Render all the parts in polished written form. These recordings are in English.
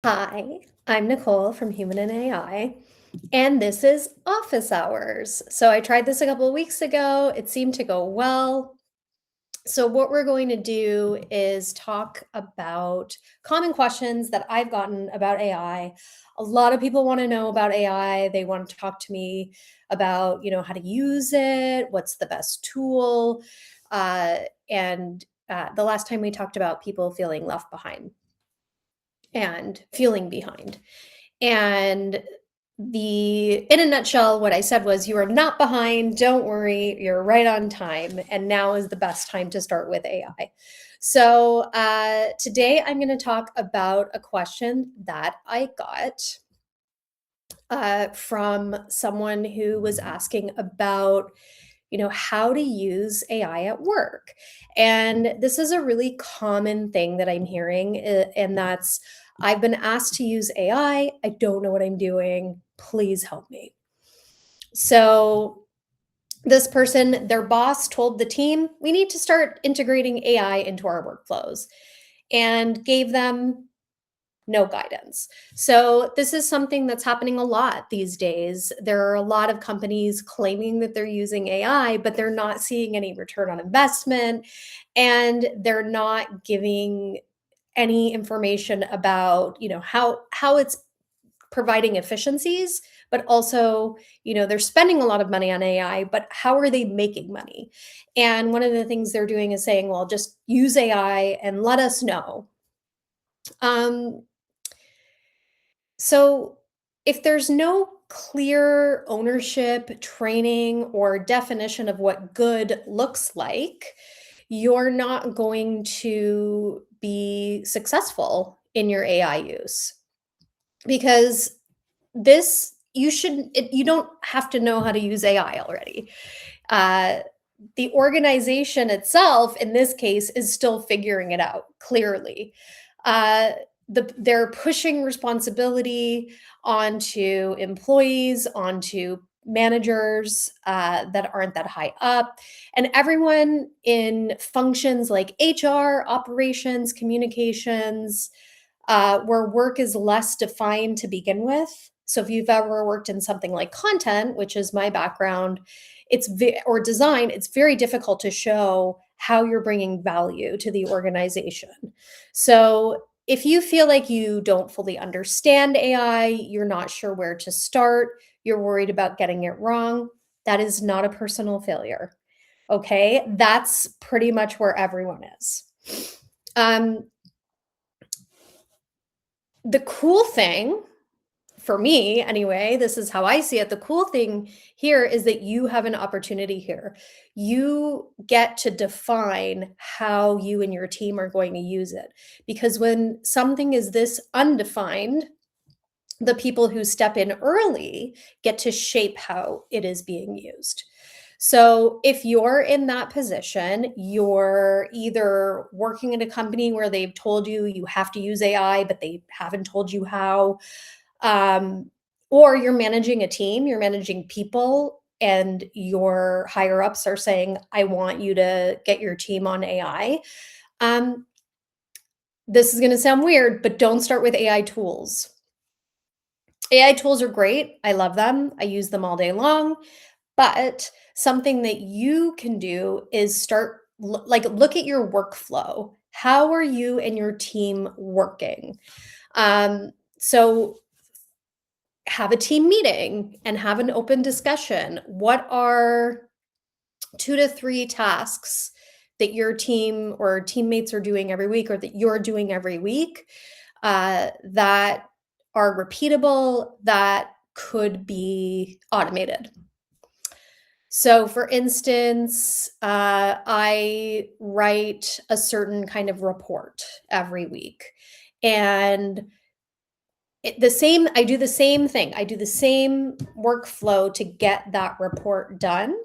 Hi, I'm Nicole from Human and AI, and this is Office Hours. So I tried this a couple of weeks ago. It seemed to go well. So what we're going to do is talk about common questions that I've gotten about AI. A lot of people want to know about AI. They want to talk to me about, how to use it, what's the best tool, and the last time we talked about people feeling left behind and feeling behind. And in a nutshell, what I said was, you are not behind. Don't worry. You're right on time. And now is the best time to start with AI. So today I'm going to talk about a question that I got from someone who was asking about how to use AI at work. And this is a really common thing that I'm hearing, and that's, I've been asked to use AI. I don't know what I'm doing. Please help me. So this person, their boss told the team, we need to start integrating AI into our workflows, and gave them no guidance. So this is something that's happening a lot these days. There are a lot of companies claiming that they're using AI, but they're not seeing any return on investment, and they're not giving any information about, how it's providing efficiencies, but also, they're spending a lot of money on AI, but how are they making money? And one of the things they're doing is saying, well, just use AI and let us know. Um, So, if there's no clear ownership, training, or definition of what good looks like, you're not going to be successful in your AI use, because you don't have to know how to use AI already. Uh, the organization itself, in this case, is still figuring it out clearly. Uh, they're pushing responsibility onto employees, onto managers that aren't that high up, and everyone in functions like HR, operations, communications, where work is less defined to begin with. So if you've ever worked in something like content, which is my background, or design, it's very difficult to show how you're bringing value to the organization. So if you feel like you don't fully understand AI, you're not sure where to start, you're worried about getting it wrong, that is not a personal failure. Okay, that's pretty much where everyone is. The cool thing, for me anyway, this is how I see it. The cool thing here is that you have an opportunity here. You get to define how you and your team are going to use it. Because when something is this undefined, the people who step in early get to shape how it is being used. So if you're in that position, you're either working in a company where they've told you you have to use AI, but they haven't told you how, or you're managing a team, you're managing people, and your higher ups are saying, I want you to get your team on AI. Um, this is going to sound weird, but don't start with AI tools. AI tools are great. I love them. I use them all day long. But something that you can do is start, look at your workflow. How are you and your team working? So have a team meeting and have an open discussion. What are 2 to 3 tasks that your team or teammates are doing every week, or that you're doing every week, that are repeatable, that could be automated? So, for instance, I write a certain kind of report every week, and I do the same thing. I do the same workflow to get that report done.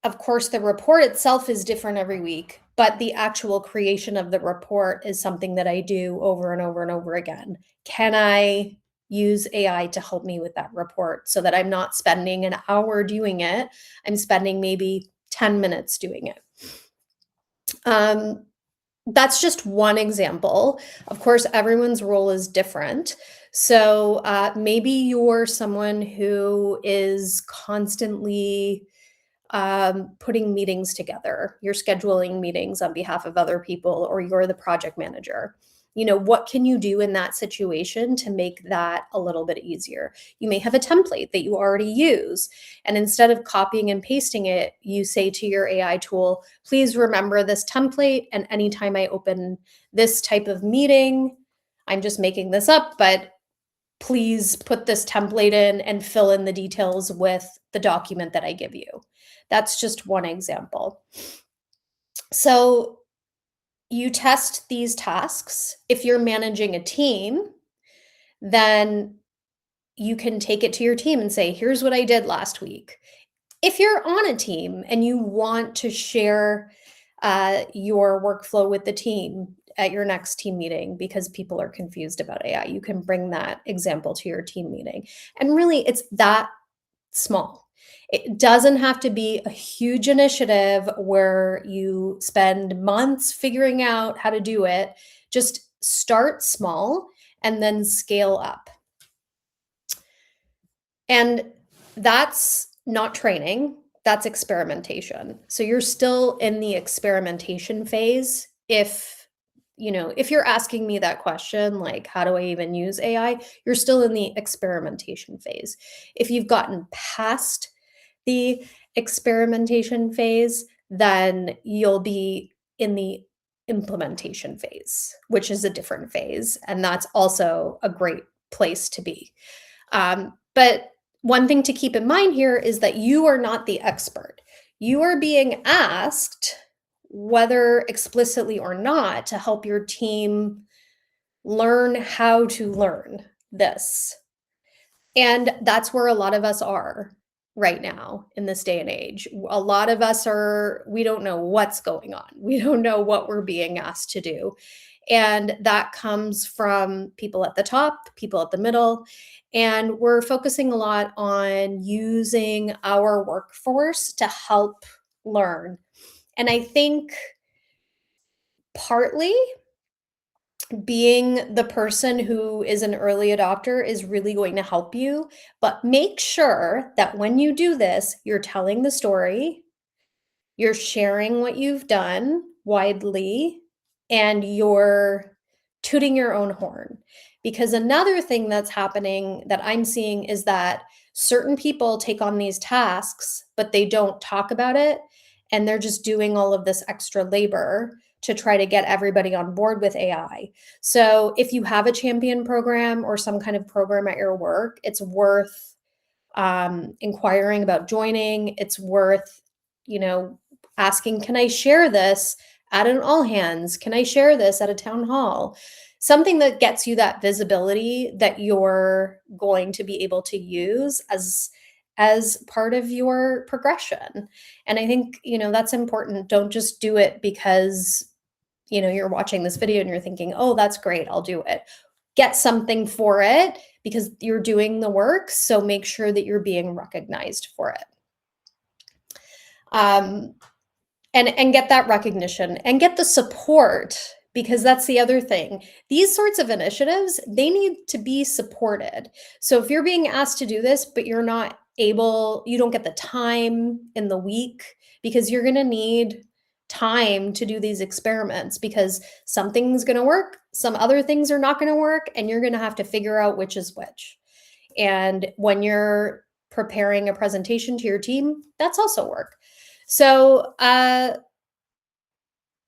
Of course, the report itself is different every week, but the actual creation of the report is something that I do over and over and over again. Can I use AI to help me with that report so that I'm not spending an hour doing it? I'm spending maybe 10 minutes doing it. That's just one example. Of course, everyone's role is different. So maybe you're someone who is constantly putting meetings together. You're scheduling meetings on behalf of other people, or you're the project manager. What can you do in that situation to make that a little bit easier? You may have a template that you already use. And instead of copying and pasting it, you say to your AI tool, please remember this template. And anytime I open this type of meeting, I'm just making this up, but please put this template in and fill in the details with the document that I give you. That's just one example. So you test these tasks. If you're managing a team, then you can take it to your team and say, here's what I did last week. If you're on a team and you want to share your workflow with the team at your next team meeting because people are confused about AI, you can bring that example to your team meeting. And really, it's that small. It doesn't have to be a huge initiative where you spend months figuring out how to do it. Just start small and then scale up. And that's not training, that's experimentation. So you're still in the experimentation phase. If you're asking me that question, like, how do I even use AI? You're still in the experimentation phase. If you've gotten past the experimentation phase, then you'll be in the implementation phase, which is a different phase. And that's also a great place to be. But one thing to keep in mind here is that you are not the expert. You are being asked, whether explicitly or not, to help your team learn how to learn this. And that's where a lot of us are right now in this day and age. A lot of us we don't know what's going on. We don't know what we're being asked to do. And that comes from people at the top, people at the middle. And we're focusing a lot on using our workforce to help learn. And I think partly being the person who is an early adopter is really going to help you. But make sure that when you do this, you're telling the story, you're sharing what you've done widely, and you're tooting your own horn. Because another thing that's happening that I'm seeing is that certain people take on these tasks, but they don't talk about it. And they're just doing all of this extra labor to try to get everybody on board with AI. So if you have a champion program or some kind of program at your work, it's worth inquiring about joining. It's worth, asking, can I share this at an all hands? Can I share this at a town hall? Something that gets you that visibility that you're going to be able to use as part of your progression. And I think, that's important. Don't just do it because, you're watching this video and you're thinking, oh, that's great, I'll do it. Get something for it because you're doing the work. So make sure that you're being recognized for it. And get that recognition and get the support, because that's the other thing. These sorts of initiatives, they need to be supported. So if you're being asked to do this, but you're not able, you don't get the time in the week, because you're going to need time to do these experiments, because something's going to work, some other things are not going to work, and you're going to have to figure out which is which. And when you're preparing a presentation to your team, that's also work. So I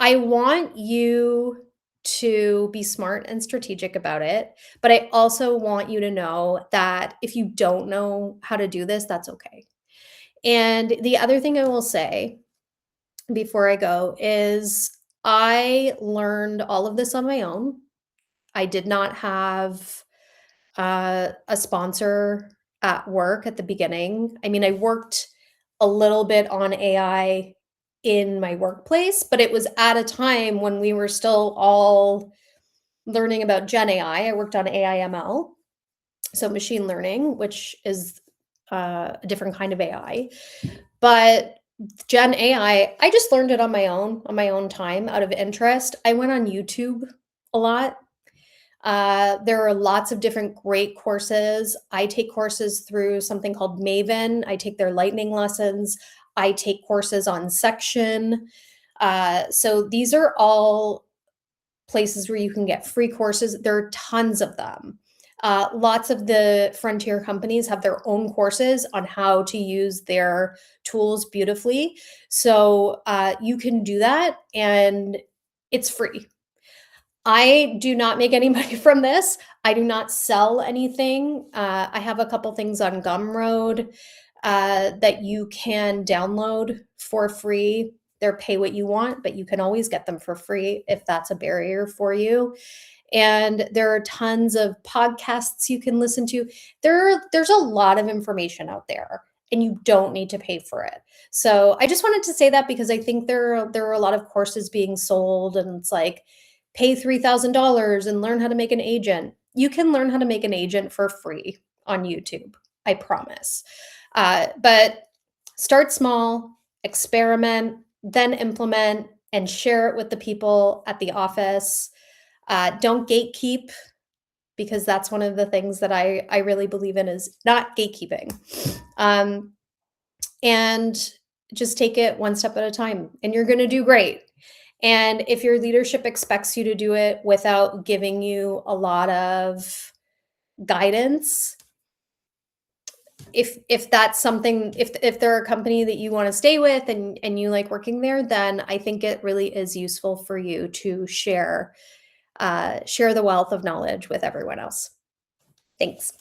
want you to be smart and strategic about it, but I also want you to know that if you don't know how to do this, that's okay. And the other thing I will say before I go is I learned all of this on my own. I did not have a sponsor at work at the beginning. I mean, I worked a little bit on AI in my workplace, but it was at a time when we were still all learning about Gen AI. I worked on AI/ML, so machine learning, which is a different kind of AI. But Gen AI, I just learned it on my own time out of interest. I went on YouTube a lot. There are lots of different great courses. I take courses through something called Maven. I take their lightning lessons. I take courses on section. So these are all places where you can get free courses. There are tons of them. Lots of the frontier companies have their own courses on how to use their tools beautifully. So you can do that, and it's free. I do not make any money from this. I do not sell anything. I have a couple things on Gumroad that you can download for free. They're pay what you want, but you can always get them for free if that's a barrier for you. And there are tons of podcasts you can listen to. There's a lot of information out there, and you don't need to pay for it. So I just wanted to say that because I think there are a lot of courses being sold, and it's like, pay $3,000 and learn how to make an agent. You can learn how to make an agent for free on YouTube, I promise. But start small, experiment, then implement, and share it with the people at the office. Don't gatekeep, because that's one of the things that I really believe in, is not gatekeeping. And just take it one step at a time, and you're going to do great. And if your leadership expects you to do it without giving you a lot of guidance, if that's something, if they're a company that you want to stay with and you like working there, then I think it really is useful for you to share the wealth of knowledge with everyone else. Thanks.